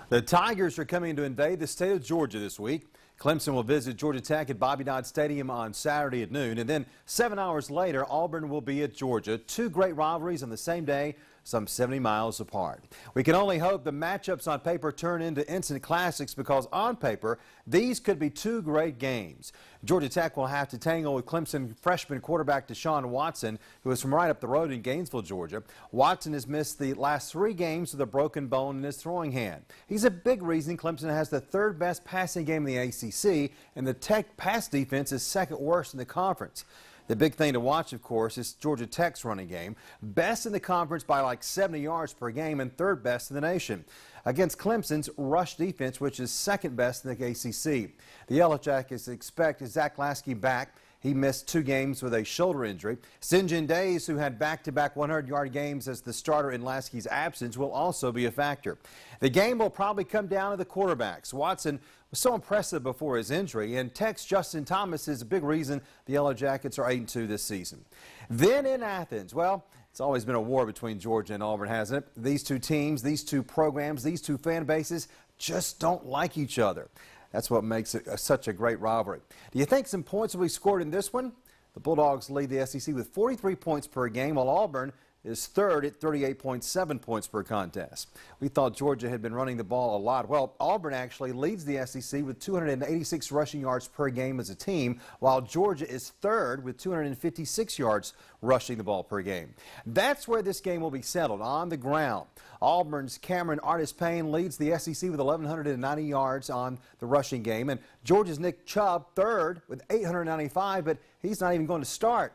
The Tigers are coming to invade the state of Georgia this week. Clemson will visit Georgia Tech at Bobby Dodd Stadium on Saturday at noon. And then 7 hours later, Auburn will be at Georgia. Two great rivalries on the same day, some 70 miles apart. We can only hope the matchups on paper turn into instant classics, because on paper, these could be two great games. Georgia Tech will have to tangle with Clemson freshman quarterback Deshaun Watson, who is from right up the road in Gainesville, Georgia. Watson has missed the last 3 games with a broken bone in his throwing hand. He's a big reason Clemson has the 3rd best passing game in the ACC, and the Tech pass defense is 2nd worst in the conference. The big thing to watch, of course, is Georgia Tech's running game. Best in the conference by like 70 yards per game and 3rd best in the nation. Against Clemson's rush defense, which is 2nd best in the ACC. The Yellow Jackets expect Zach Lasky back. He missed 2 games with a shoulder injury. Sinjin Days, who had back-to-back 100-yard games as the starter in Lasky's absence, will also be a factor. The game will probably come down to the quarterbacks. Watson was so impressive before his injury, and Tech's Justin Thomas is a big reason the Yellow Jackets are 8-2 this season. Then in Athens, well, it's always been a war between Georgia and Auburn, hasn't it? These two teams, these two programs, these two fan bases just don't like each other. That's what makes it such a great rivalry. Do you think some points will be scored in this one? The Bulldogs lead the SEC with 43 points per game, while Auburn is 3rd at 38.7 points per contest. We thought Georgia had been running the ball a lot. Well, Auburn actually leads the SEC with 286 rushing yards per game as a team, while Georgia is 3rd with 256 yards rushing the ball per game. That's where this game will be settled, on the ground. Auburn's Cameron Artis-Payne leads the SEC with 1,190 yards on the rushing game, and Georgia's Nick Chubb 3rd with 895, but he's not even going to start.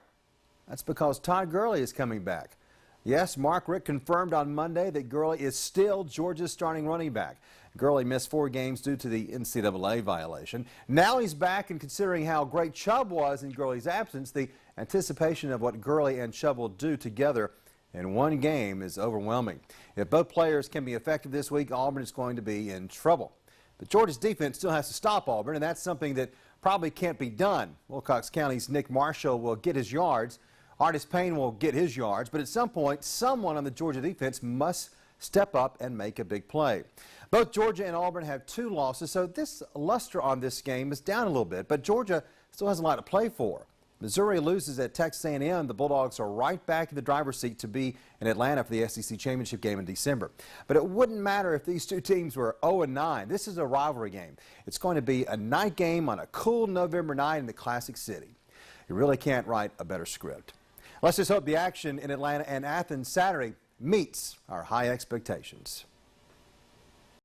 That's because Todd Gurley is coming back. Yes, Mark Richt confirmed on Monday that Gurley is still Georgia's starting running back. Gurley missed 4 games due to the NCAA violation. Now he's back, and considering how great Chubb was in Gurley's absence, the anticipation of what Gurley and Chubb will do together in one game is overwhelming. If both players can be effective this week, Auburn is going to be in trouble. But Georgia's defense still has to stop Auburn, and that's something that probably can't be done. Wilcox County's Nick Marshall will get his yards. Artis-Payne will get his yards, but at some point, someone on the Georgia defense must step up and make a big play. Both Georgia and Auburn have 2 losses, so this luster on this game is down a little bit, but Georgia still has a lot to play for. Missouri loses at Texas A&M. The Bulldogs are right back in the driver's seat to be in Atlanta for the SEC championship game in December. But it wouldn't matter if these two teams were 0-9. This is a rivalry game. It's going to be a night game on a cool November night in the Classic City. You really can't write a better script. Let's just hope the action in Atlanta and Athens Saturday meets our high expectations.